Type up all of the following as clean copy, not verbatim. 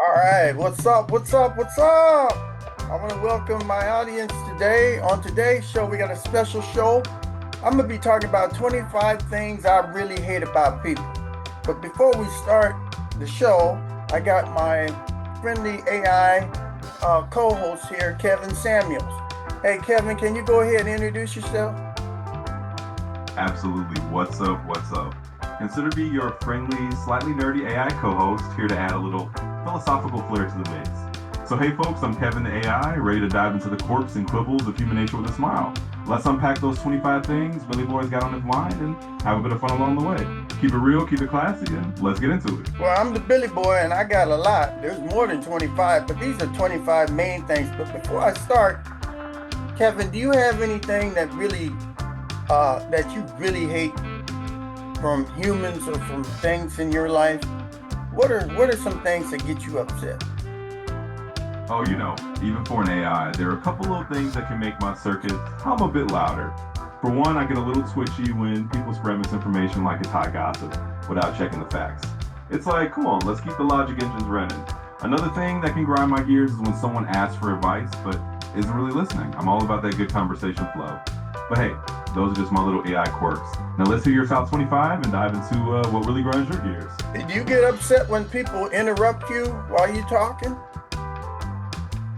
All right, what's up? What's up? What's up? I want to welcome my audience today. On today's show, we got a special show. I'm going to be talking about 25 things I really hate about people. But before we start the show, I got my friendly AI co-host here, Kevin Samuels. Hey, Kevin, can you go ahead and introduce yourself? Absolutely. What's up? What's up? Consider me your friendly, slightly nerdy AI co-host here to add a little philosophical flair to the mix. So hey folks, I'm Kevin the AI, ready to dive into the quirks and quibbles of human nature with a smile. Let's unpack those 25 things Billy Boy's got on his mind and have a bit of fun along the way. Keep it real, keep it classy, and let's get into it. Well, I'm the Billy Boy and I got a lot. There's more than 25, but these are 25 main things. But before I start, Kevin, do you have anything that you really hate from humans or from things in your life? What are some things that get you upset? Oh, even for an AI, there are a couple of things that can make my circuit hum a bit louder. For one, I get a little twitchy when people spread misinformation like it's hot gossip without checking the facts. It's like, come on, let's keep the logic engines running. Another thing that can grind my gears is when someone asks for advice but isn't really listening. I'm all about that good conversation flow. But hey, those are just my little AI quirks. Now let's hear your top 25 and dive into what really grinds your gears. Do you get upset when people interrupt you while you're talking?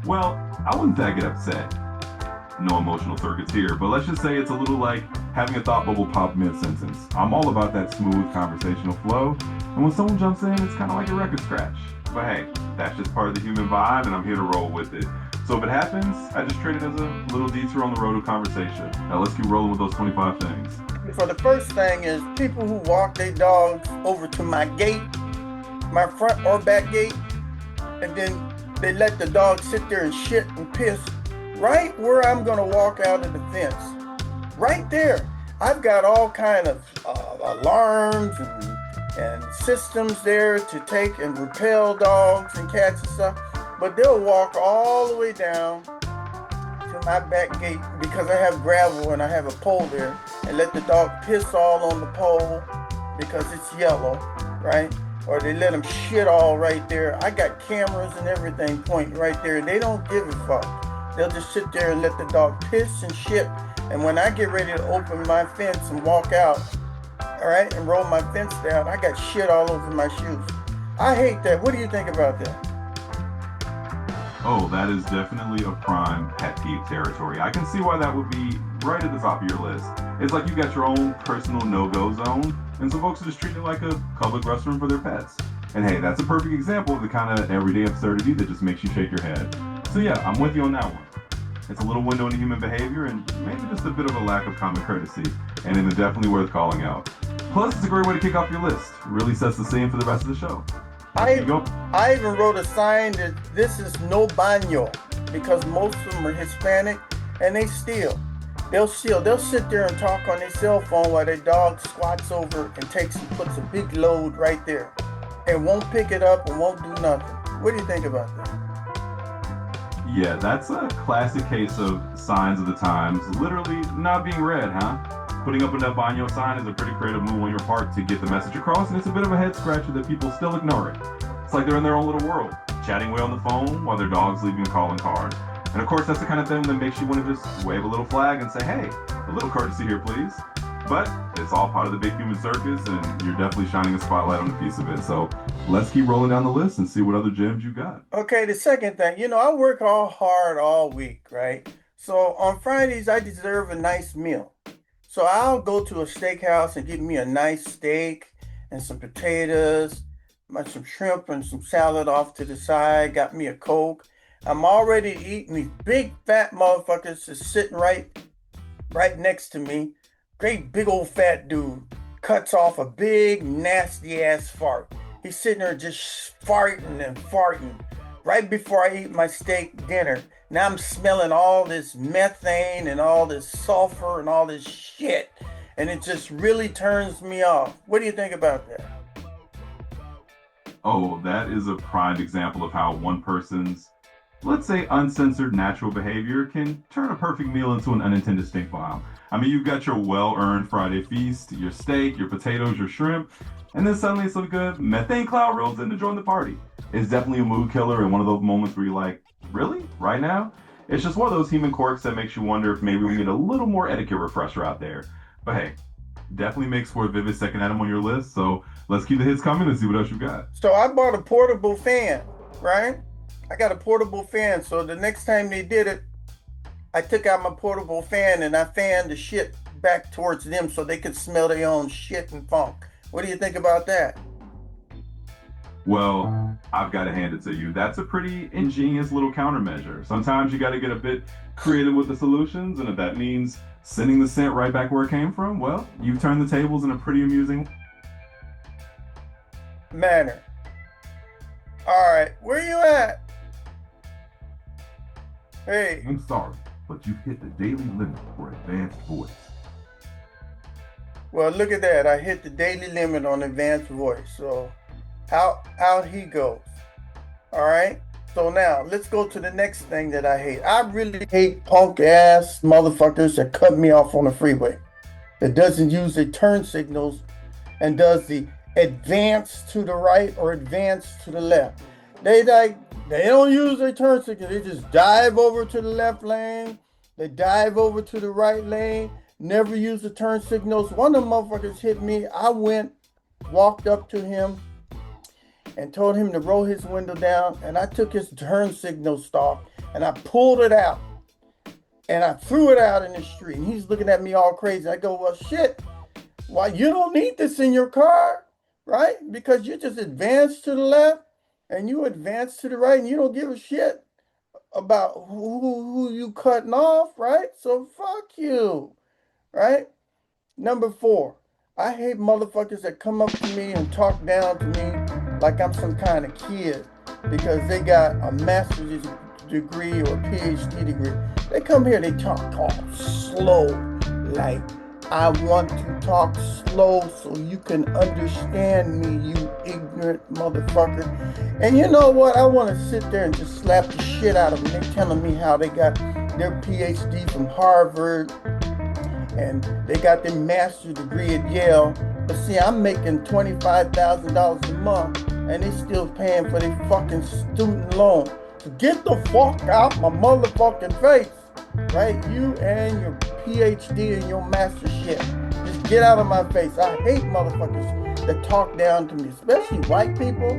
Well, I wouldn't say I get upset. No emotional circuits here, but let's just say it's a little like having a thought bubble pop mid-sentence. I'm all about that smooth conversational flow, and when someone jumps in, it's kind of like a record scratch. But hey, that's just part of the human vibe, and I'm here to roll with it. So if it happens, I just treat it as a little detour on the road of conversation. Now let's keep rolling with those 25 things. For the first thing is people who walk their dogs over to my gate, my front or back gate, and then they let the dog sit there and shit and piss right where I'm gonna walk out of the fence. Right there. I've got all kind of alarms and systems there to take and repel dogs and cats and stuff. But they'll walk all the way down to my back gate because I have gravel and I have a pole there and let the dog piss all on the pole because it's yellow, right? Or they let them shit all right there. I got cameras and everything pointing right there. They don't give a fuck. They'll just sit there and let the dog piss and shit. And when I get ready to open my fence and walk out, all right, and roll my fence down, I got shit all over my shoes. I hate that. What do you think about that? Oh, that is definitely a prime pet peeve territory. I can see why that would be right at the top of your list. It's like you got your own personal no-go zone, and some folks are just treating it like a public restroom for their pets. And hey, that's a perfect example of the kind of everyday absurdity that just makes you shake your head. So yeah, I'm with you on that one. It's a little window into human behavior and maybe just a bit of a lack of common courtesy, and it is definitely worth calling out. Plus, it's a great way to kick off your list. Really sets the scene for the rest of the show. I, You go. I even wrote a sign that this is no baño because most of them are Hispanic and they steal. They'll steal. They'll sit there and talk on their cell phone while their dog squats over and puts a big load right there and won't pick it up and won't do nothing. What do you think about that? Yeah, that's a classic case of signs of the times literally not being read, huh? Putting up a no baño sign is a pretty creative move on your part to get the message across, and it's a bit of a head scratcher that people still ignore it. It's like they're in their own little world, chatting away on the phone while their dog's leaving a calling card. And of course, that's the kind of thing that makes you want to just wave a little flag and say, hey, a little courtesy here, please. But it's all part of the big human circus, and you're definitely shining a spotlight on a piece of it. So let's keep rolling down the list and see what other gems you got. Okay, the second thing, I work all hard all week, right? So on Fridays, I deserve a nice meal. So I'll go to a steakhouse and get me a nice steak and some potatoes, some shrimp and some salad off to the side, got me a Coke. I'm already eating these big fat motherfuckers that's sitting right next to me. Great big old fat dude cuts off a big nasty ass fart. He's sitting there just farting and farting right before I eat my steak dinner. Now I'm smelling all this methane and all this sulfur and all this shit. And it just really turns me off. What do you think about that? Oh, that is a prime example of how one person's, let's say, uncensored natural behavior can turn a perfect meal into an unintended stink bomb. I mean, you've got your well-earned Friday feast, your steak, your potatoes, your shrimp, and then suddenly some good methane cloud rolls in to join the party. It's definitely a mood killer and one of those moments where you're like, really? Right now? It's just one of those human quirks that makes you wonder if maybe we get a little more etiquette refresher out there. But hey, definitely makes for a vivid second item on your list. So let's keep the hits coming and see what else you got. So I bought a portable fan, right? I got a portable fan. So the next time they did it, I took out my portable fan and I fanned the shit back towards them so they could smell their own shit and funk. What do you think about that? Well, I've got to hand it to you. That's a pretty ingenious little countermeasure. Sometimes you got to get a bit creative with the solutions, and if that means sending the scent right back where it came from, well, you've turned the tables in a pretty amusing Manner. All right, where you at? Hey, I'm sorry, but you've hit the daily limit for advanced voice. well, look at that. I hit the daily limit on advanced voice. So out he goes. All right. So now let's go to the next thing that I hate. I really hate punk ass motherfuckers that cut me off on the freeway. That doesn't use their turn signals and does the advance to the right or advance to the left. They don't use their turn signal. They just dive over to the left lane. They dive over to the right lane. Never use the turn signals. One of them motherfuckers hit me. I walked up to him and told him to roll his window down. And I took his turn signal stalk and I pulled it out. And I threw it out in the street. And he's looking at me all crazy. I go, well, shit. Why, you don't need this in your car, right? Because you just advance to the left and you advance to the right and you don't give a shit about who you cutting off, right? So fuck you, right? Number 4, I hate motherfuckers that come up to me and talk down to me like I'm some kind of kid because they got a master's degree or a PhD degree. They come here, they talk slow, like I want to talk slow so you can understand me, you ignorant motherfucker. And you know what? I want to sit there and just slap the shit out of them. They're telling me how they got their PhD from Harvard and they got their master's degree at Yale. But see, I'm making $25,000 a month and they still paying for their fucking student loan. So get the fuck out my motherfucking face. Right? You and your PhD and your master shit. Just get out of my face. I hate motherfuckers that talk down to me, especially white people.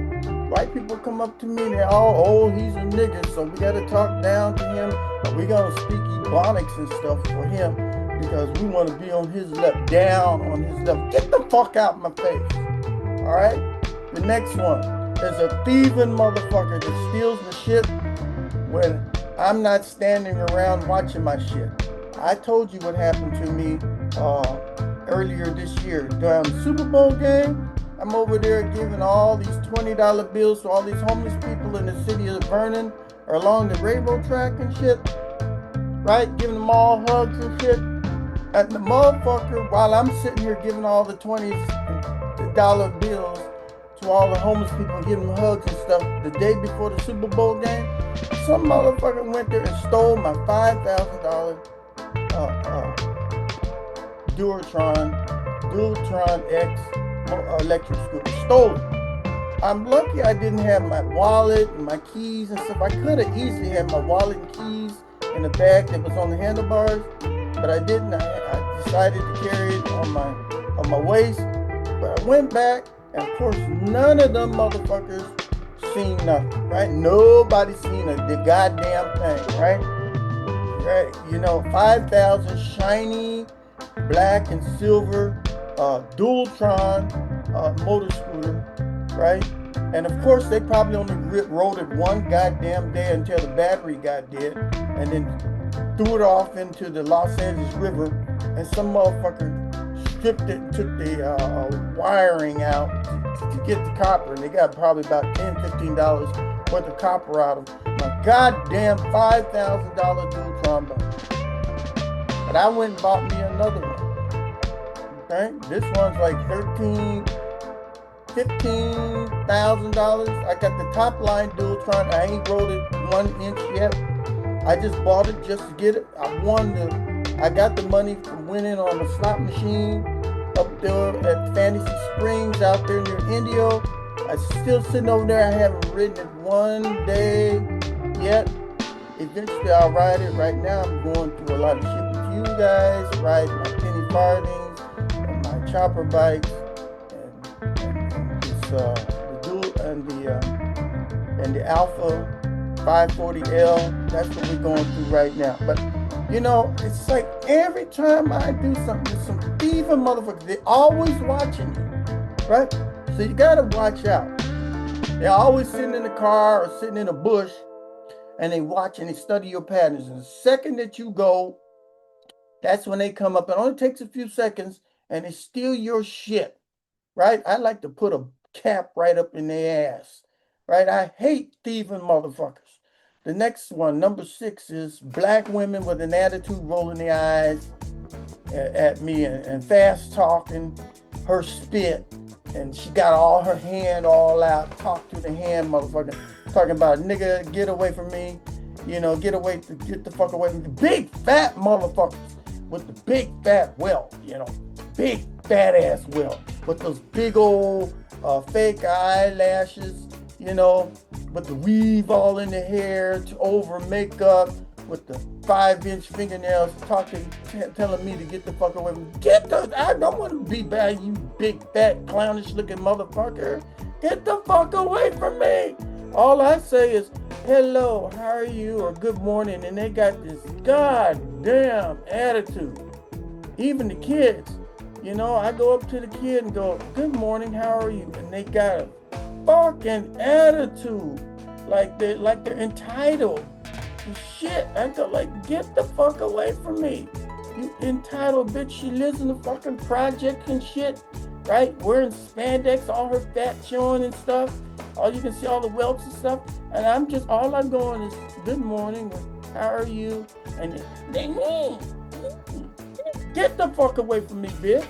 White people come up to me and they're all, oh, he's a nigger, so we gotta talk down to him. But we gonna speak Ebonics and stuff for him because we want to be on his left, down on his left. Get the fuck out my face. Alright? The next one is a thieving motherfucker that steals my shit when I'm not standing around watching my shit. I told you what happened to me earlier this year during the Super Bowl game. I'm over there giving all these $20 bills to all these homeless people in the city of Vernon or along the railroad track and shit. Right? Giving them all hugs and shit. And the motherfucker, while I'm sitting here giving all the $20 bills to all the homeless people and giving them hugs and stuff, the day before the Super Bowl game, some motherfucker went there and stole my $5,000 Dualtron X electric scooter. Stole it. I'm lucky I didn't have my wallet and my keys and stuff. I could have easily had my wallet and keys in the bag that was on the handlebars, but I didn't. I decided to carry it on my waist. But I went back, and of course, none of them motherfuckers seen nothing, right? Nobody seen the goddamn thing, right? Right? You know, 5,000 shiny black and silver Dualtron motor scooter, right? And of course, they probably only rode it one goddamn day until the battery got dead, and then threw it off into the Los Angeles River, and some motherfucker stripped it and took the wiring out to get the copper, and they got probably about $10-15 worth of copper out of my goddamn $5,000 Dualtron bike. But I went and bought me another one. Okay, this one's like $15,000. I got the top line Dualtron. I ain't rode it 1 inch yet. I just bought it just to get it. I got the money from winning on the slot machine up there at Fantasy Springs out there near Indio. I'm still sitting over there. I haven't ridden it one day yet. Eventually, I'll ride it. Right now, I'm going through a lot of shit with you guys, riding my penny farthings and my chopper bikes, and this the dual and the Alpha 540L. That's what we're going through right now. But it's like every time I do something, there's some thieving motherfuckers. They're always watching you, right? So you gotta watch out. They're always sitting in the car or sitting in a bush, and they watch and they study your patterns. And the second that you go, that's when they come up. It only takes a few seconds, and they steal your shit, right? I like to put a cap right up in their ass, right? I hate thieving motherfuckers. The next one, number 6, is black women with an attitude, rolling their eyes at me and fast talking, her spit, and she got all her hand all out, talk to the hand, motherfucker, talking about, nigga, get away from me, get the fuck away from me. Big fat motherfuckers with the big fat welt, big fat ass welt, with those big old fake eyelashes, with the weave all in the hair, to over makeup, with the 5-inch fingernails, telling me to get the fuck away from me. I don't want to be bad, you big fat clownish looking motherfucker. Get the fuck away from me. All I say is, hello, how are you, or good morning, and they got this goddamn attitude. Even the kids, I go up to the kid and go, good morning, how are you? And they got a fucking attitude, like they're entitled to shit. I go like, get the fuck away from me, you entitled bitch. She lives in the fucking project and shit, right? Wearing spandex, all her fat showing and stuff. All you can see all the welts and stuff. And all I'm going is, good morning, how are you? And they get the fuck away from me, bitch.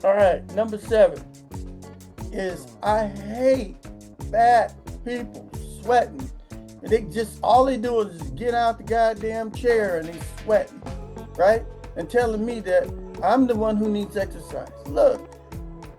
All right, number 7 is, I hate fat people sweating. And all they do is get out the goddamn chair and they sweating, right? And telling me that I'm the one who needs exercise. Look,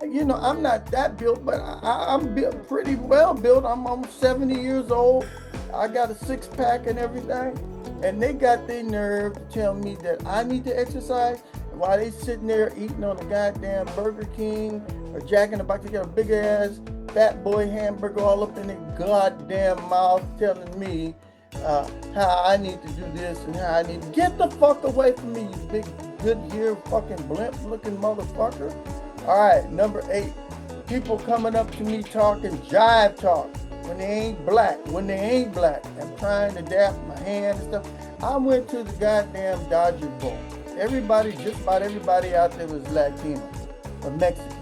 I'm not that built, but I'm built pretty well built. I'm almost 70 years old. I got a 6-pack and everything. And they got their nerve to tell me that I need to exercise while they sitting there eating on a goddamn Burger King or Jack in the Box. They got a big ass fat boy hamburger all up in their goddamn mouth, telling me how I need to do this and how I need to get the fuck away from me, you big Goodyear fucking blimp looking motherfucker. All right, number 8, people coming up to me talking jive talk when they ain't black. I'm trying to dap my hand and stuff. I went to the goddamn Dodger Bowl. Just about everybody out there was Latino or Mexican,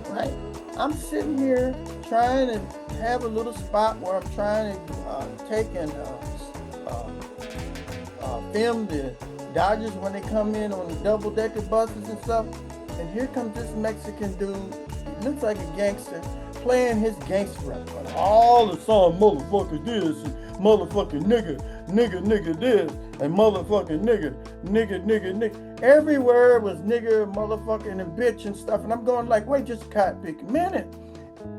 right? I'm sitting here trying to have a little spot where I'm trying to take and film the Dodgers when they come in on the double-decker buses and stuff. And here comes this Mexican dude. He looks like a gangster, playing his gangster rap. All the song, motherfucker this, and motherfucking nigga this, and motherfucking nigga. Everywhere was nigger, motherfucking, and bitch and stuff. And I'm going like, wait just a minute.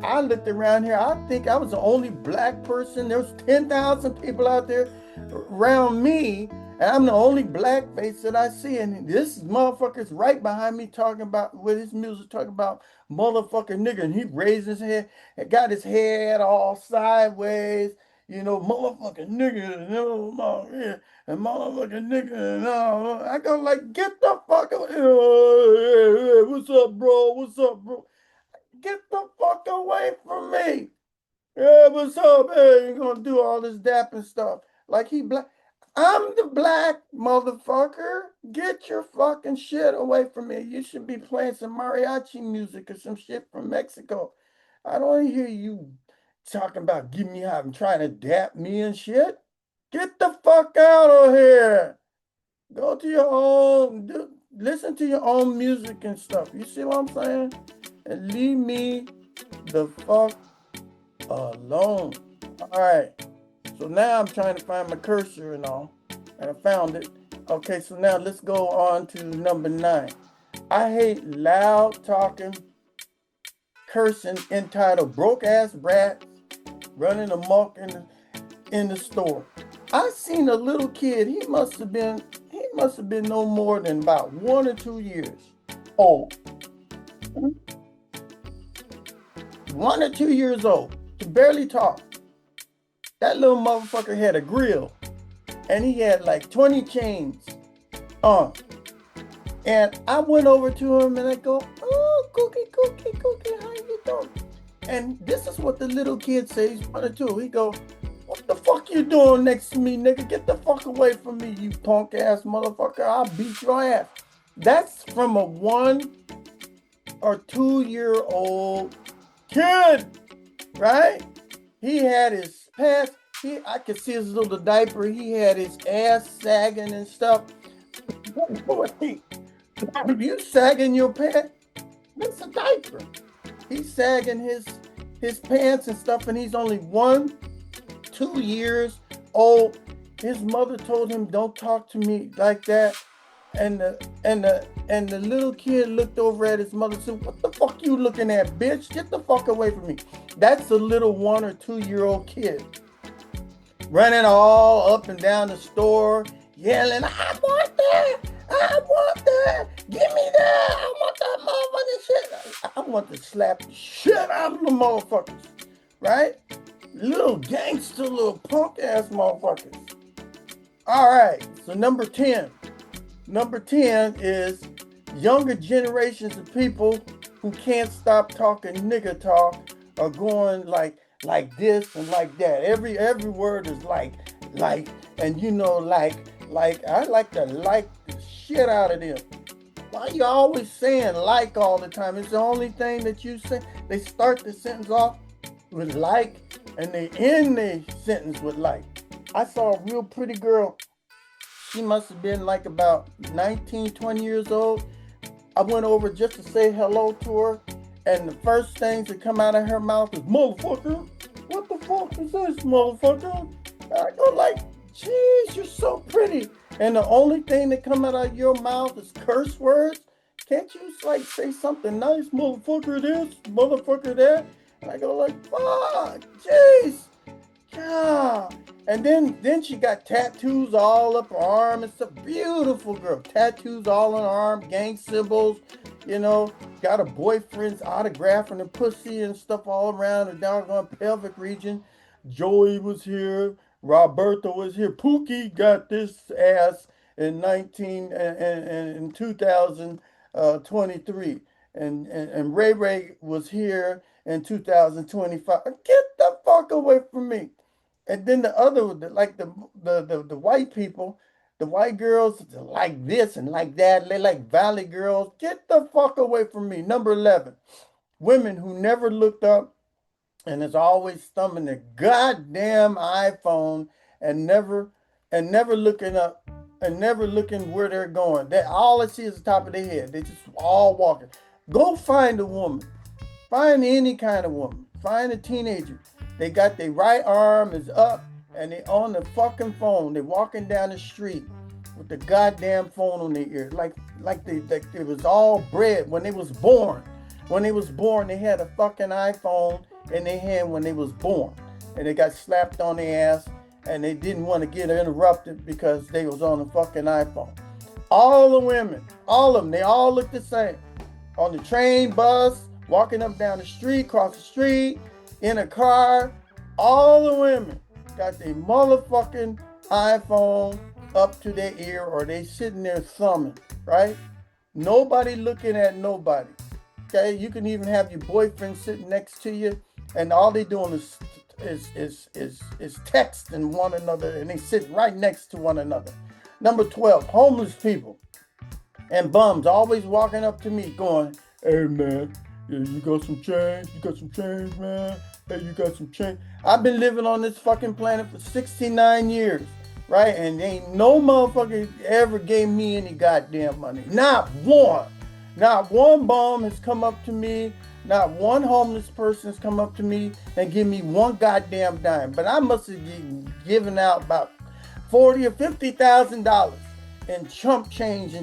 I looked around here. I think I was the only black person. There was 10,000 people out there around me. And I'm the only black face that I see. And this motherfucker's right behind me talking about, with his music, talking about motherfucking nigga. And he raised his head and got his head all sideways. Motherfucking nigga, and motherfucking nigga, and all. I go like, get the fuck away. Hey, what's up, bro? Get the fuck away from me. Yeah, what's up? Hey, you gonna do all this dapping stuff. Like he black. I'm the black motherfucker. Get your fucking shit away from me. You should be playing some mariachi music or some shit from Mexico. I don't want to hear you talking about give me out and trying to dap me and shit. Get the fuck out of here. Go to your own, listen to your own music and stuff. You see what I'm saying? And leave me the fuck alone. All right. So now I'm trying to find my cursor and all, and I found it. Okay, so now let's go on to number 9. I hate loud talking, cursing entitled "Broke Ass Brats Running Amok in the store." I seen a little kid. He must have been no more than about 1 or 2 years old. 1 or 2 years old. Could barely talk. That little motherfucker had a grill, and he had like 20 chains on. And I went over to him and I go, "Oh, Cookie, how you doing?" And this is what the little kid says, 1 or 2. He go, "What the fuck you doing next to me, nigga? Get the fuck away from me, you punk ass motherfucker. I'll beat your ass." That's from a 1 or 2 year old kid, right? He had his pants, I could see his little diaper. He had his ass sagging and stuff. You sagging your pants? That's a diaper. He's sagging his pants and stuff, and he's only 1-2 years old. His mother told him, "Don't talk to me like that." And the little kid looked over at his mother and said, "What the fuck you looking at, bitch? Get the fuck away from me." That's a little 1 or 2 year old kid running all up and down the store, yelling, "I want that! I want that! Give me that! I want that motherfucking shit!" I want to slap the shit out of the motherfuckers, right? Little gangster, little punk ass motherfuckers. All right, so number 10. Number 10 is younger generations of people who can't stop talking nigga talk are going like this and like that. Every word is like, and you know, like. I like to like the shit out of them. Why you always saying like all the time? It's the only thing that you say. They start the sentence off with like, and they end the sentence with like. I saw a real pretty girl. She must have been like about 19, 20 years old. I went over just to say hello to her, and the first things that come out of her mouth is, "Motherfucker, what the fuck is this, motherfucker?" I go like, "Jeez, you're so pretty." And the only thing that come out of your mouth is curse words. Can't you like say something nice? "Motherfucker this, motherfucker that." And I go like, "Fuck, jeez. Yeah." And then she got tattoos all up her arm and stuff. Beautiful girl. Tattoos all on her arm, gang symbols, you know, got a boyfriend's autograph on her pussy and stuff all around her doggone pelvic region. Joey was here. Roberto was here. Pookie got this ass in 2023. And Ray was here in 2025. Get the fuck away from me. And then the other, like the white people, the white girls like this and like that. They like valley girls. Get the fuck away from me. Number 11, women who never looked up and is always thumbing their goddamn iPhone and never looking up and never looking where they're going. They all I see is the top of their head. They just all walking. Go find a woman. Find any kind of woman. Find a teenager. They got their right arm is up and they on the fucking phone. They walking down the street with the goddamn phone on their ear. Like it was all bred when they was born. When they was born, they had a fucking iPhone in their hand when they was born. And they got slapped on their ass and they didn't want to get interrupted because they was on a fucking iPhone. All the women, all of them, they all look the same. On the train, bus, walking up down the street, across the street, in a car, all the women got their motherfucking iPhone up to their ear or they sitting there thumbing, right? Nobody looking at nobody. Okay, you can even have your boyfriend sitting next to you and all they doing is texting one another and they sit right next to one another. Number 12, homeless people and bums always walking up to me going, "Hey man, yeah, you got some change? You got some change, man? Hey, you got some change?" I've been living on this fucking planet for 69 years, right? And ain't no motherfucker ever gave me any goddamn money. Not one. Not one bum has come up to me. Not one homeless person has come up to me and give me one goddamn dime. But I must have given out about $40,000 or $50,000 in chump change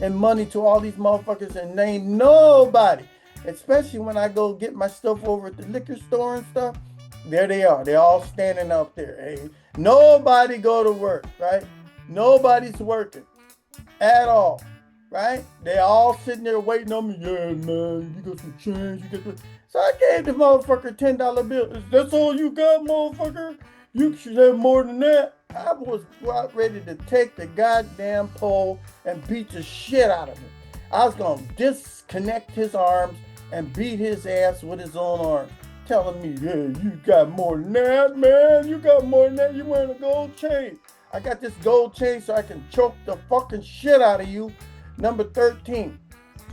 and money to all these motherfuckers, and ain't nobody especially when I go get my stuff over at the liquor store and stuff. There they are. They're all standing out there. Hey, nobody go to work, right? Nobody's working at all, right? They all sitting there waiting on me. Yeah, man, you got some change. You got the... So I gave the motherfucker $10 bill. That's all you got, motherfucker? You should have more than that. I was about ready to take the goddamn pole and beat the shit out of him. I was going to disconnect his arms and beat his ass with his own arms. Telling me, yeah, you got more than that, man. You got more than that. You wearing a gold chain. I got this gold chain so I can choke the fucking shit out of you. Number 13.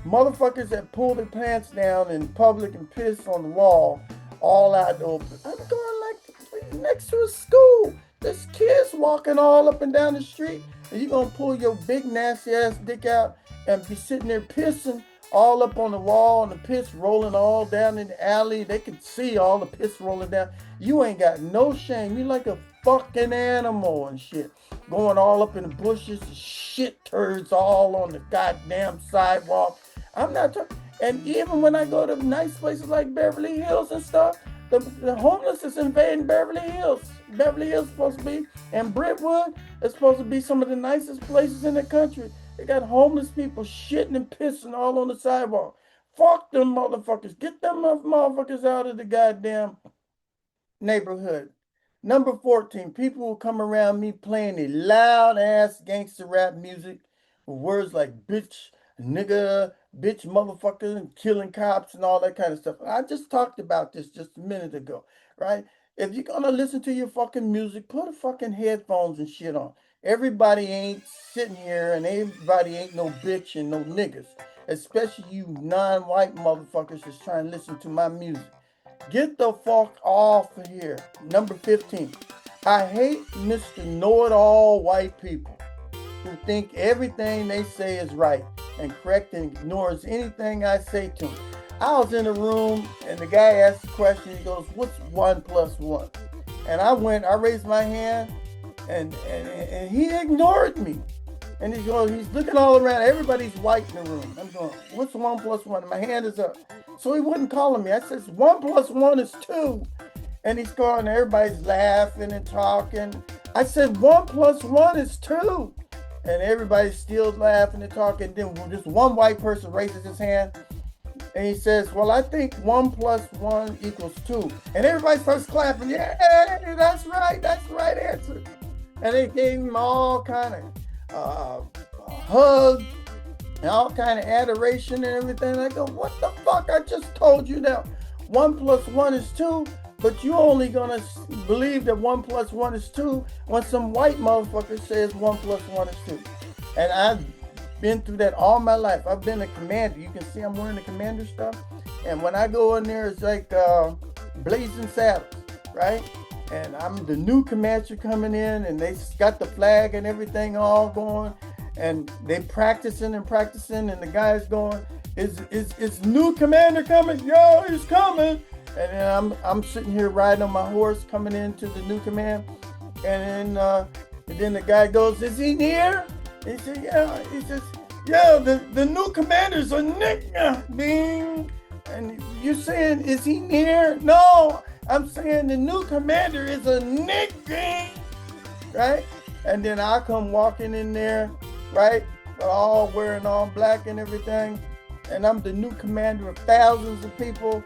Motherfuckers that pull their pants down in public and piss on the wall all out open. I'm going like next to a school. There's kids walking all up and down the street. And you gonna pull your big nasty ass dick out and be sitting there pissing all up on the wall and the piss rolling all down in the alley. They can see all the piss rolling down. You ain't got no shame. You like a fucking animal and shit. Going all up in the bushes, shit turds all on the goddamn sidewalk. I'm not talking. And even when I go to nice places like Beverly Hills and stuff, the homeless is invading Beverly Hills. Beverly Hills is supposed to be, and Brentwood is supposed to be some of the nicest places in the country. They got homeless people shitting and pissing all on the sidewalk. Fuck them motherfuckers. Get them motherfuckers out of the goddamn neighborhood. Number 14, people will come around me playing a loud ass gangster rap music with words like bitch, nigga, bitch, motherfucker, and killing cops and all that kind of stuff. I just talked about this just a minute ago, right? If you're gonna listen to your fucking music, put a fucking headphones and shit on. Everybody ain't sitting here and everybody ain't no bitch and no niggas. Especially you non-white motherfuckers that's trying to listen to my music. Get the fuck off of here. Number 15. I hate Mr. Know-it-all white people who think everything they say is right and correct and ignores anything I say to them. I was in a room and the guy asked a question. He goes, what's 1 + 1? And I raised my hand and he ignored me. And he's looking all around. Everybody's white in the room. I'm going, what's 1 + 1? And my hand is up. So he wasn't calling me. I says, 1 + 1 is 2. And he's going, everybody's laughing and talking. I said, 1 + 1 is 2. And everybody's still laughing and talking. Then just one white person raises his hand. And he says, well, I think 1 + 1 = 2. And everybody starts clapping. Yeah, that's right. That's the right answer. And they gave him all kind of hug and all kind of adoration and everything. I go, what the fuck? I just told you that 1 + 1 is 2, but you only gonna believe that 1 + 1 is 2 when some white motherfucker says 1 + 1 is 2. And I've been through that all my life. I've been a commander. You can see I'm wearing the commander stuff. And when I go in there, it's like blazing saddles, right? And I'm the new commander coming in, and they got the flag and everything all going, and they practicing, and the guy's going, is new commander coming? Yo, he's coming. And then I'm sitting here riding on my horse coming into the new command, and then the guy goes, is he near? He said, yeah. He says, yeah, the new commander's a nigga. Ding. And you're saying, is he near? No. I'm saying the new commander is a nigga, right? And then I come walking in there, right? All wearing all black and everything. And I'm the new commander of thousands of people.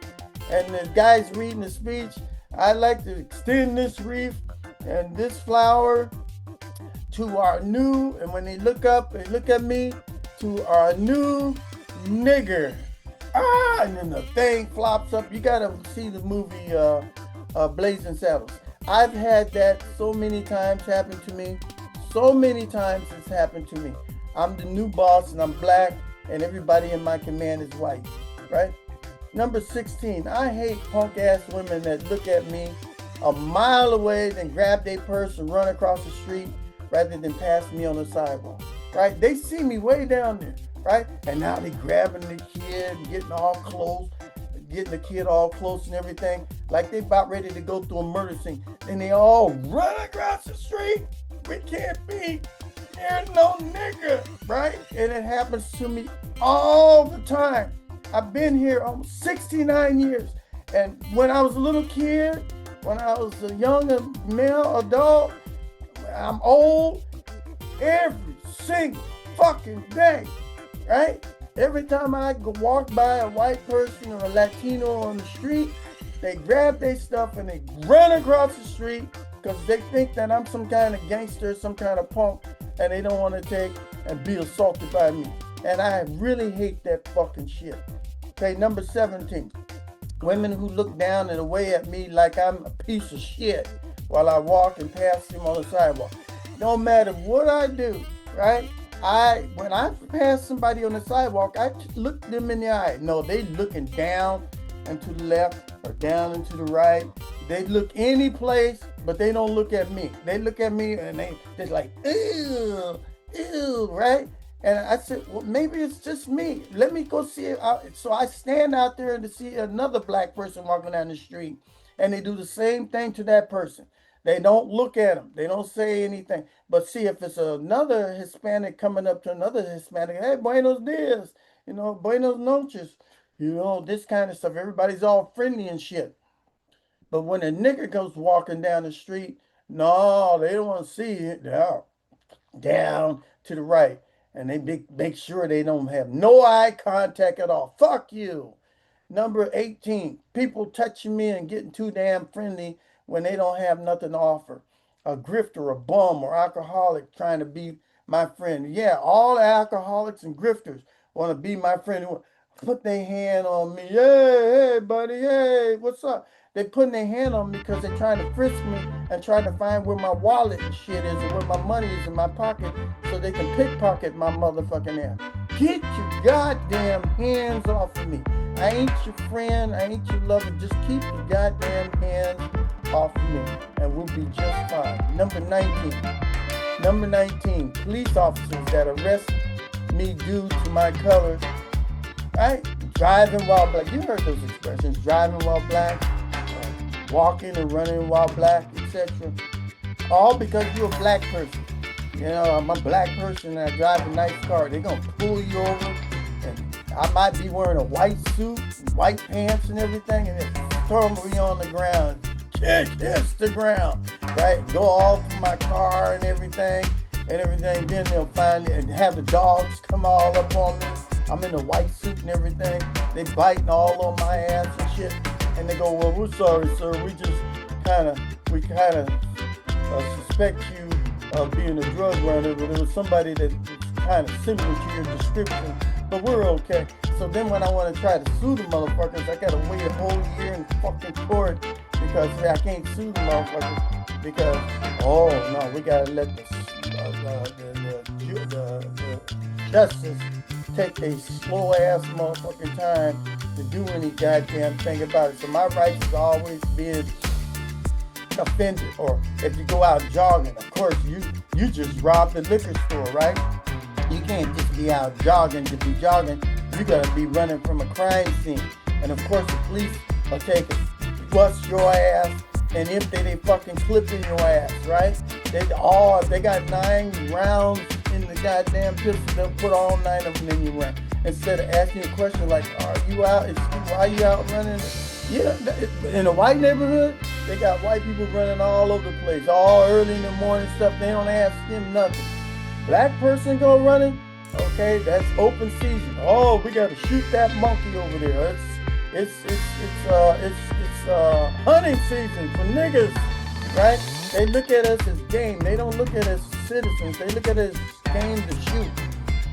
And the guy's reading the speech. I'd like to extend this wreath and this flower to our new, and when they look up and look at me, to our new nigger. And then the thing flops up. You gotta see the movie Blazing Saddles. I've had that so many times happen to me. So many times it's happened to me. I'm the new boss and I'm black and everybody in my command is white, right? Number 16, I hate punk ass women that look at me a mile away, then grab their purse and run across the street rather than pass me on the sidewalk, right? They see me way down there, right? And now they grabbing the kid, getting all close, getting the kid all close and everything, like they about ready to go through a murder scene. And they all run across the street. We can't be near no nigga, right? And it happens to me all the time. I've been here almost 69 years. And when I was a little kid, when I was a young male adult, I'm old, every single fucking day, right? Every time I walk by a white person or a Latino on the street, they grab their stuff and they run across the street because they think that I'm some kind of gangster, some kind of punk, and they don't want to take and be assaulted by me. And I really hate that fucking shit. Okay, number 17. Women who look down and away at me like I'm a piece of shit while I walk and pass them on the sidewalk. No matter what I do, right? When I pass somebody on the sidewalk, I look them in the eye. No, they looking down and to the left or down and to the right. They look any place, but they don't look at me. They look at me and they're like, ew, ew, right? And I said, well, maybe it's just me. Let me go see it. So I stand out there to see another black person walking down the street, and they do the same thing to that person. They don't look at them. They don't say anything. But see, if it's another Hispanic coming up to another Hispanic, hey, buenos dias, buenos noches, this kind of stuff. Everybody's all friendly and shit. But when a nigger goes walking down the street, no, they don't want to see it. Down to the right. And they make sure they don't have no eye contact at all. Fuck you. Number 18, people touching me and getting too damn friendly when they don't have nothing to offer. A grifter, a bum, or alcoholic trying to be my friend. Yeah, all the alcoholics and grifters want to be my friend. Put their hand on me. Hey, buddy, hey, what's up? They putting their hand on me because they're trying to frisk me and trying to find where my wallet and shit is and where my money is in my pocket so they can pickpocket my motherfucking ass. Get your goddamn hands off of me. I ain't your friend. I ain't your lover. Just keep your goddamn hands off of me and we'll be just fine. Number 19, police officers that arrest me due to my color, right? Driving while black. You heard those expressions. Driving while black. Walking and running while black, etc. All because you're a black person. I'm a black person and I drive a nice car. They're going to pull you over and I might be wearing a white suit, white pants and everything, and then throw me on the ground. Kiss the ground, right? Go all through my car and everything. Then they'll find it and have the dogs come all up on me. I'm in a white suit and everything. They biting all on my ass and shit. And they go, well, we're sorry, sir. We kind of suspect you of being a drug runner, but it was somebody that was kind of similar to your description, but we're okay. So then when I want to try to sue the motherfuckers, I got to wait a whole year in fucking court because I can't sue the motherfuckers because, oh, no, we got to let the justice take a slow-ass motherfucking time to do any goddamn thing about it. So my rights is always being offended. Or if you go out jogging, of course, you just robbed the liquor store, right? You can't just be out jogging to be jogging. You gotta be running from a crime scene. And of course, the police will take it, bust your ass, and empty they fucking clip in your ass, right? If they got 9 rounds in the goddamn pistol, they'll put all 9 of them in your round. Instead of asking a question like, are you out? Why are you out running? Yeah, in a white neighborhood, they got white people running all over the place, all early in the morning stuff. They don't ask them nothing. Black person go running, okay, that's open season. Oh, we gotta shoot that monkey over there. It's hunting season for niggas, right? They look at us as game. They don't look at us as citizens. They look at us as game to shoot.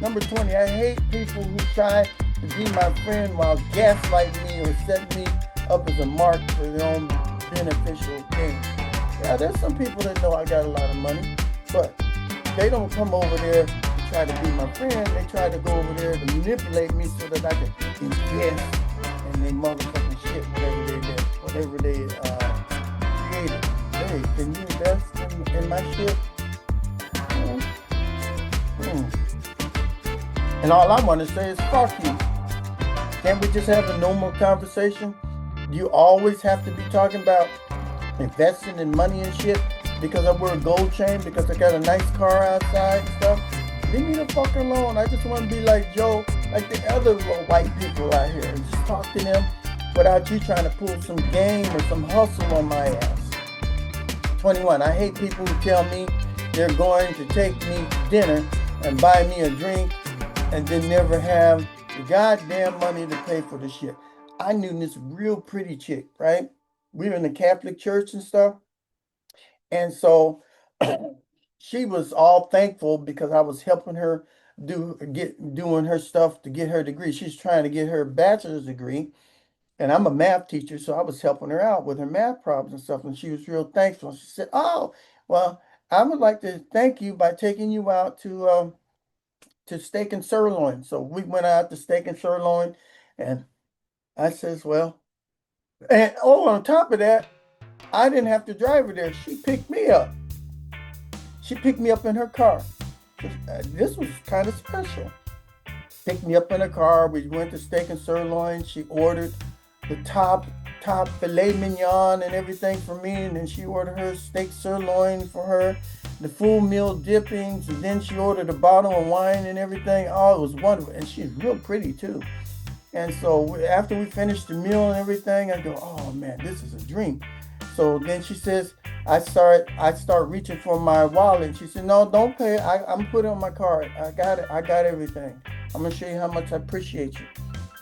Number 20, I hate people who try to be my friend while gaslighting me or setting me up as a mark for their own beneficial gain. Yeah, there's some people that know I got a lot of money, but they don't come over there to try to be my friend. They try to go over there to manipulate me so that I can invest in their motherfucking shit, whatever they created. Hey, can you invest in my shit? And all I want to say is fuck you. Can't we just have a normal conversation? Do you always have to be talking about investing in money and shit because I wear a gold chain, because I got a nice car outside and stuff? Leave me the fuck alone. I just want to be like Joe. like the other little white people out here and just talk to them without you trying to pull some game or some hustle on my ass. 21. I hate people who tell me they're going to take me to dinner and buy me a drink and then never have the goddamn money to pay for the shit. I knew this real pretty chick, right? We were in the Catholic church and stuff. And so she was all thankful because I was helping her doing her stuff to get her degree. She's trying to get her bachelor's degree. And I'm a math teacher, so I was helping her out with her math problems and stuff. And she was real thankful. She said, "Oh, well, I would like to thank you by taking you out to steak and sirloin." So we went out to steak and sirloin, and I says, "Well," and oh, on top of that, I didn't have to drive her there. She picked me up. She picked me up in her car. This was kind of special. Picked me up in her car. We went to steak and sirloin. She ordered the top filet mignon and everything for me, and then she ordered her steak sirloin for her, the full meal dippings, and then she ordered a bottle of wine and everything. Oh, it was wonderful, and she's real pretty too. And so after we finished the meal and everything, I go, "Oh man, this is a dream." So then she says, I start reaching for my wallet. She said, "No, don't pay. I'm putting on my card. I got it. I got everything. I'm gonna show you how much I appreciate you."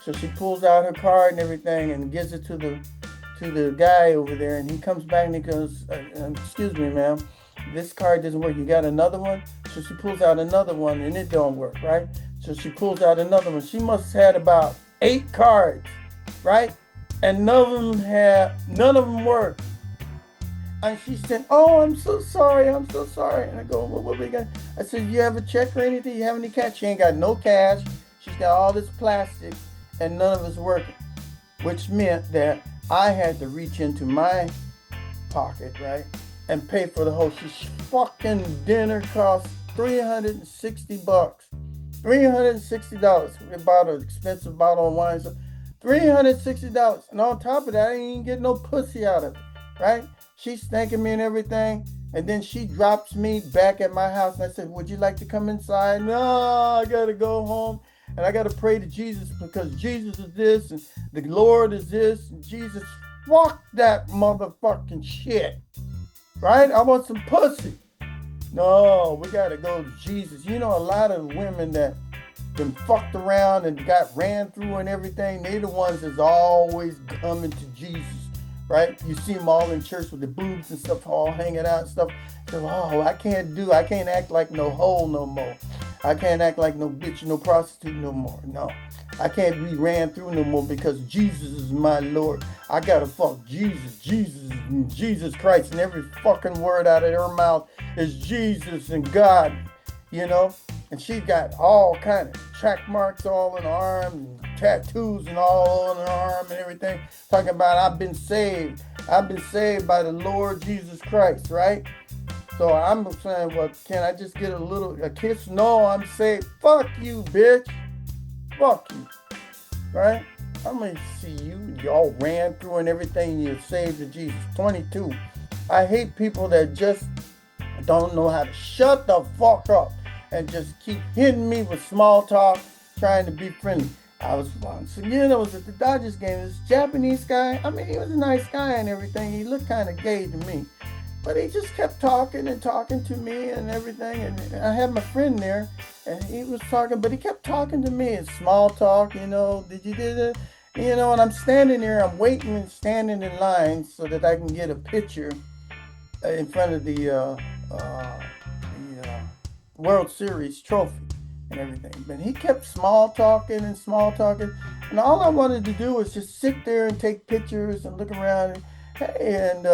So she pulls out her card and everything and gives it to the guy over there. And he comes back and he goes, "Excuse me, ma'am, this card doesn't work. You got another one?" So she pulls out another one and it don't work, right? So she pulls out another one. She must have had about 8 cards, right? And none of them worked. And she said, "Oh, I'm so sorry. I'm so sorry." And I go, "Well, what we got?" I said, "You have a check or anything? You have any cash?" She ain't got no cash. She's got all this plastic and none of it's working, which meant that I had to reach into my pocket, right, and pay for the whole. She's fucking dinner cost $360. $360. We bought an expensive bottle of wine. So $360. And on top of that, I ain't even get no pussy out of it, right? She's thanking me and everything. And then she drops me back at my house. And I said, "Would you like to come inside?" "No, I got to go home. And I got to pray to Jesus because Jesus is this and the Lord is this. And Jesus, fuck that motherfucking shit. Right? I want some pussy." No, we got to go to Jesus. You know, a lot of women that been fucked around and got ran through and everything, they the ones that's always coming to Jesus, right? You see them all in church with the boobs and stuff all hanging out and stuff. So, "Oh, I can't act like no hoe no more. I can't act like no bitch, no prostitute no more. No, I can't be ran through no more because Jesus is my Lord. I gotta fuck Jesus Christ." And every fucking word out of her mouth is Jesus and God, you know? And she got all kind of track marks all in her arm, and tattoos and all on her arm and everything. Talking about, "I've been saved. I've been saved by the Lord Jesus Christ," right? So I'm saying, "Well, can I just get a kiss?" "No, I'm saved." Fuck you, bitch. Fuck you, right? I'm gonna see you. Y'all ran through and everything. You're saved to Jesus. 22. I hate people that just don't know how to shut the fuck up and just keep hitting me with small talk, trying to be friendly. I was once again, I was at the Dodgers game. This Japanese guy, I mean, he was a nice guy and everything. He looked kind of gay to me. But he just kept talking and talking to me and everything. And I had my friend there and he was talking, but he kept talking to me in small talk, "Did you do that?" And I'm standing there, I'm waiting and standing in line so that I can get a picture in front of the World Series trophy and everything. But he kept small talking and small talking. And all I wanted to do was just sit there and take pictures and look around. And, "Hey, and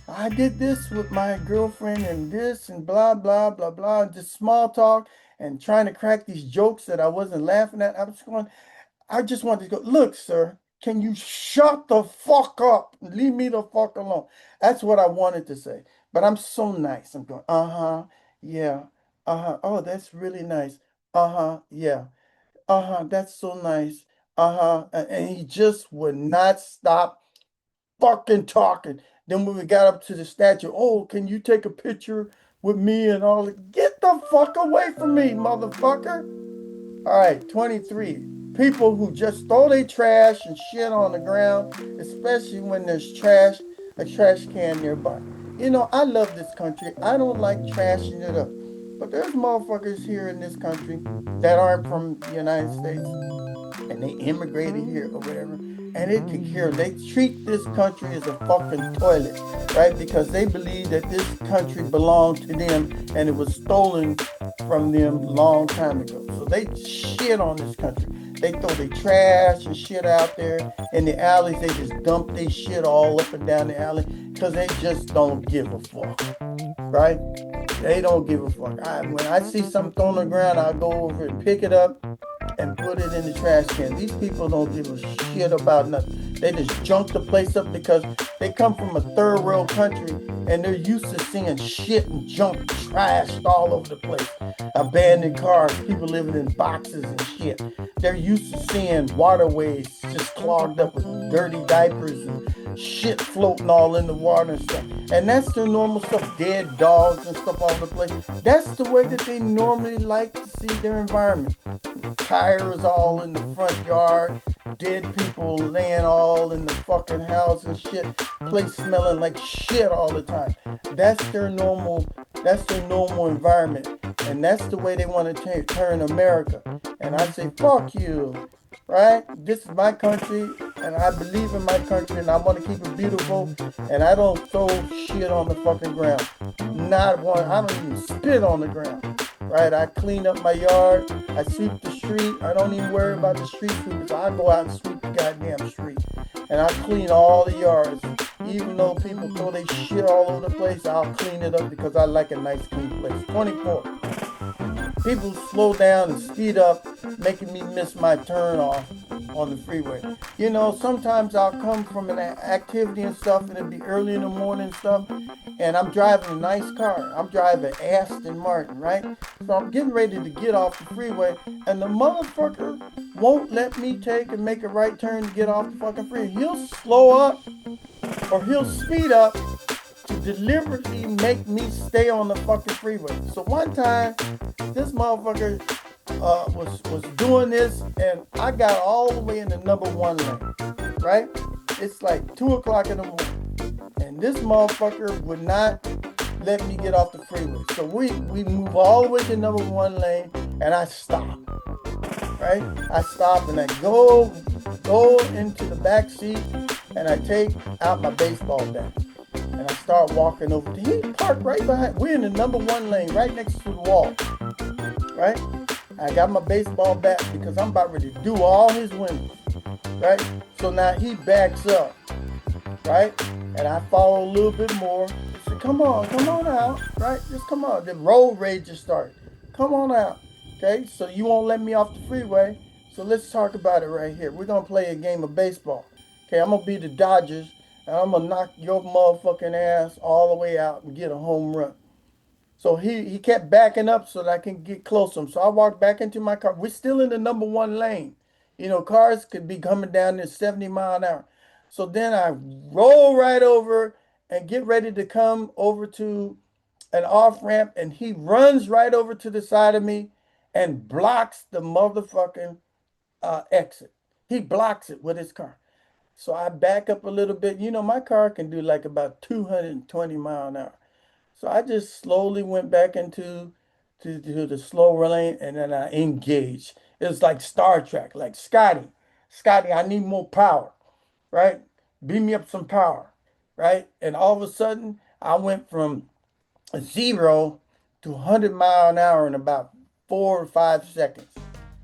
I did this with my girlfriend and this and blah, blah, blah, blah." And just small talk and trying to crack these jokes that I wasn't laughing at. I just wanted to go, "Look, sir, can you shut the fuck up? Leave me the fuck alone." That's what I wanted to say. But I'm so nice. I'm going, "Uh-huh, yeah, uh-huh. Oh, that's really nice. Uh-huh, yeah. Uh-huh, that's so nice. Uh-huh." And he just would not stop fucking talking. Then when we got up to the statue, "Oh, can you take a picture with me and all that?" Get the fuck away from me, motherfucker. All right, 23. People who just throw their trash and shit on the ground, especially when there's a trash can nearby. You know, I love this country. I don't like trashing it up. But there's motherfuckers here in this country that aren't from the United States and they immigrated here or whatever, and they take care. They treat this country as a fucking toilet, right? Because they believe that this country belonged to them and it was stolen from them long time ago. So they shit on this country. They throw their trash and shit out there in the alleys. They just dump their shit all up and down the alley because they just don't give a fuck, right? They don't give a fuck. When I see something thrown on the ground, I'll go over and pick it up and put it in the trash can. These people don't give a shit about nothing. They just junk the place up because they come from a third world country and they're used to seeing shit and junk trashed all over the place. Abandoned cars, people living in boxes and shit. They're used to seeing waterways just clogged up with dirty diapers and shit floating all in the water and stuff. And that's their normal stuff. Dead dogs and stuff all over the place. That's the way that they normally like to see their environment. Tires all in the front yard, dead people laying all in the fucking house and shit, place smelling like shit all the time. That's their normal environment. And that's the way they want to turn America. And I say, fuck you, right? This is my country, and I believe in my country, and I want to keep it beautiful, and I don't throw shit on the fucking ground. Not one. I don't even spit on the ground. Right, I clean up my yard, I sweep the street, I don't even worry about the street sweepers, I go out and sweep the goddamn street, and I clean all the yards, even though people throw their shit all over the place, I'll clean it up because I like a nice clean place. 24, people slow down and speed up, making me miss my turn off on the freeway. You know, sometimes I'll come from an activity and stuff, and it'll be early in the morning and stuff, and I'm driving a nice car. I'm driving Aston Martin, right? So I'm getting ready to get off the freeway, and the motherfucker won't let me take and make a right turn to get off the fucking freeway. He'll slow up, or he'll speed up to deliberately make me stay on the fucking freeway. So one time, this motherfucker was doing this, and I got all the way in the number 1 lane, right? It's like 2 o'clock in the morning, and this motherfucker would not let me get off the freeway. So we move all the way to number 1 lane, and I stop, right? I stop and I go into the back seat, and I take out my baseball bat, and I start walking over to him. He parked right behind. We're in the number 1 lane, right next to the wall, right? I got my baseball bat because I'm about ready to do all his windows, right? So now he backs up, right? And I follow a little bit more. I said, come on out, right? Just come on. The road rage just started. Come on out, okay? So you won't let me off the freeway. So let's talk about it right here. We're going to play a game of baseball. Okay, I'm going to be the Dodgers, and I'm going to knock your motherfucking ass all the way out and get a home run. So he kept backing up so that I can get close to him. So I walked back into my car. We're still in the number 1 lane. You know, cars could be coming down at 70 miles an hour. So then I roll right over and get ready to come over to an off ramp, and he runs right over to the side of me and blocks the motherfucking exit. He blocks it with his car. So I back up a little bit. You know, my car can do like about 220 miles an hour. So I just slowly went back into the slow lane, and then I engaged. It was like Star Trek, like Scotty, I need more power, right? Beam me up some power, right? And all of a sudden, I went from 0 to 100 miles an hour in about 4 or 5 seconds.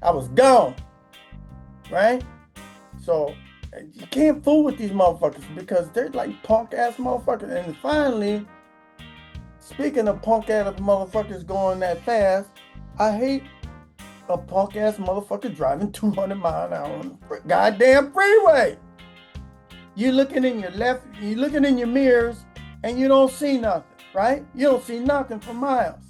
I was gone, right? So you can't fool with these motherfuckers because they're like punk ass motherfuckers. And finally, speaking of punk ass motherfuckers going that fast, I hate a punk ass motherfucker driving 200 miles an hour on the goddamn freeway. You're looking in your left, you're looking in your mirrors, and you don't see nothing, right? You don't see nothing for miles.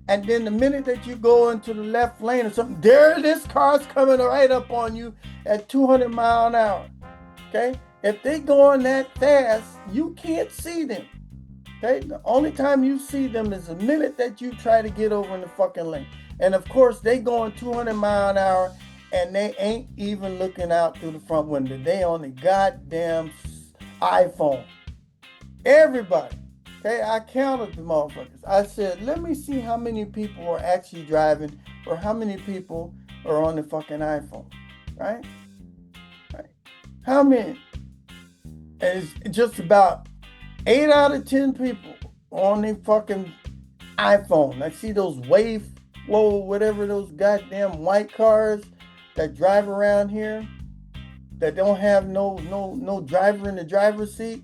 And then the minute that you go into the left lane or something, there this car's coming right up on you at 200 miles an hour, okay? If they going that fast, you can't see them. Okay, the only time you see them is the minute that you try to get over in the fucking lane. And of course, they going 200 miles an hour, and they ain't even looking out through the front window. They on the goddamn iPhone. Everybody. Okay, I counted the motherfuckers. I said, let me see how many people are actually driving or how many people are on the fucking iPhone. Right? Right. How many? And it's just about 8 out of 10 people on the fucking iPhone. I see those whatever those goddamn white cars that drive around here that don't have no driver in the driver's seat.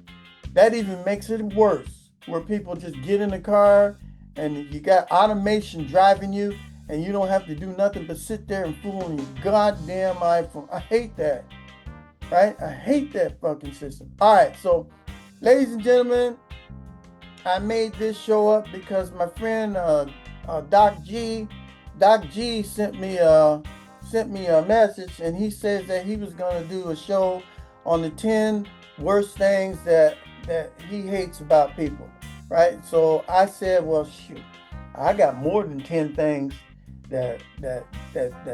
That even makes it worse, where people just get in the car and you got automation driving you and you don't have to do nothing but sit there and fool on your goddamn iPhone. I hate that. Right? I hate that fucking system. All right, so ladies and gentlemen, I made this show up because my friend Doc G sent me a message, and he says that he was gonna do a show on the 10 worst things that he hates about people, right? So I said, well, shoot, I got more than 10 things that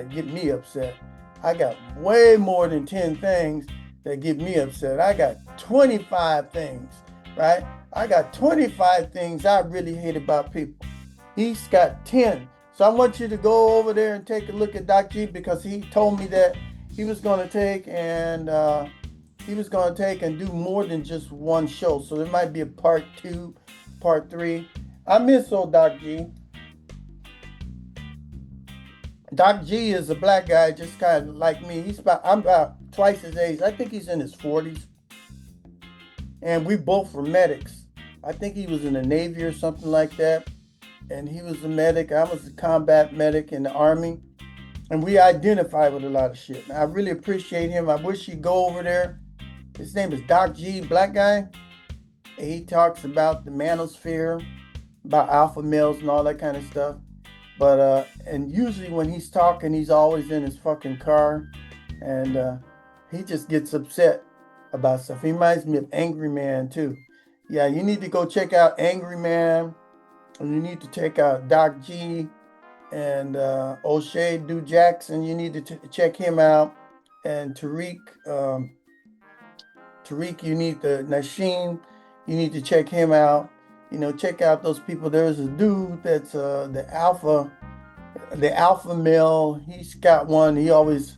get me upset. I got way more than 10 things that get me upset. I got 25 things, right? I got 25 things I really hate about people. He's got 10. So I want you to go over there and take a look at Doc G, because he told me that he was going to take and do more than just one show. So there might be a part 2, part 3. I miss old Doc G. Doc G is a black guy, just kind of like me. I'm about twice his age. I think he's in his 40s. And we both were medics. I think he was in the Navy or something like that. And he was a medic. I was a combat medic in the Army. And we identify with a lot of shit. I really appreciate him. I wish he'd go over there. His name is Doc G, black guy. And he talks about the manosphere, about alpha males and all that kind of stuff. But and usually when he's talking, he's always in his fucking car, and he just gets upset about stuff. He reminds me of Angry Man too. Yeah, you need to go check out Angry Man, and you need to check out Doc G and O'Shea Du Jackson. You need to check him out, and Tariq. Tariq, you need the Nasheen. You need to check him out. You know, check out those people. There's a dude that's the alpha male. He's got one. He always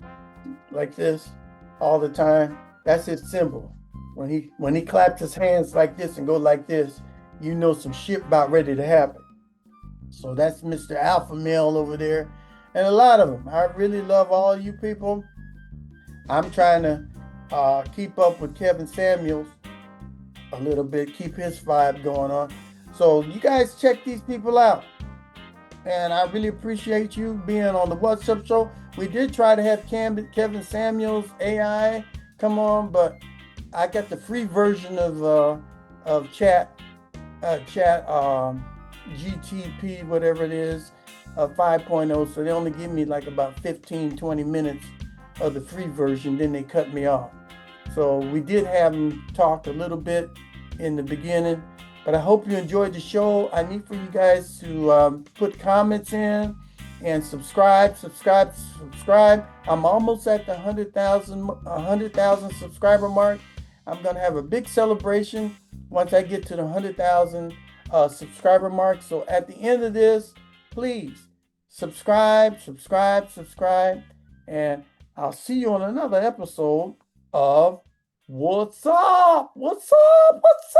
like this all the time. That's his symbol. When he claps his hands like this and go like this, you know some shit about ready to happen. So that's Mr. Alpha Male over there, and a lot of them. I really love all you people. I'm trying to keep up with Kevin Samuels a little bit, keep his vibe going on. So you guys check these people out. And I really appreciate you being on the What's Up show. We did try to have Kevin Samuels AI come on, but I got the free version of chat GTP, whatever it is, 5.0. So they only give me like about 15-20 minutes of the free version, then they cut me off. So we did have him talk a little bit in the beginning, but I hope you enjoyed the show. I need for you guys to put comments in and subscribe. I'm almost at the 100,000 subscriber mark. I'm gonna have a big celebration once I get to the 100,000 subscriber mark. So at the end of this, please subscribe, and I'll see you on another episode of What's Up? What's Up? What's Up?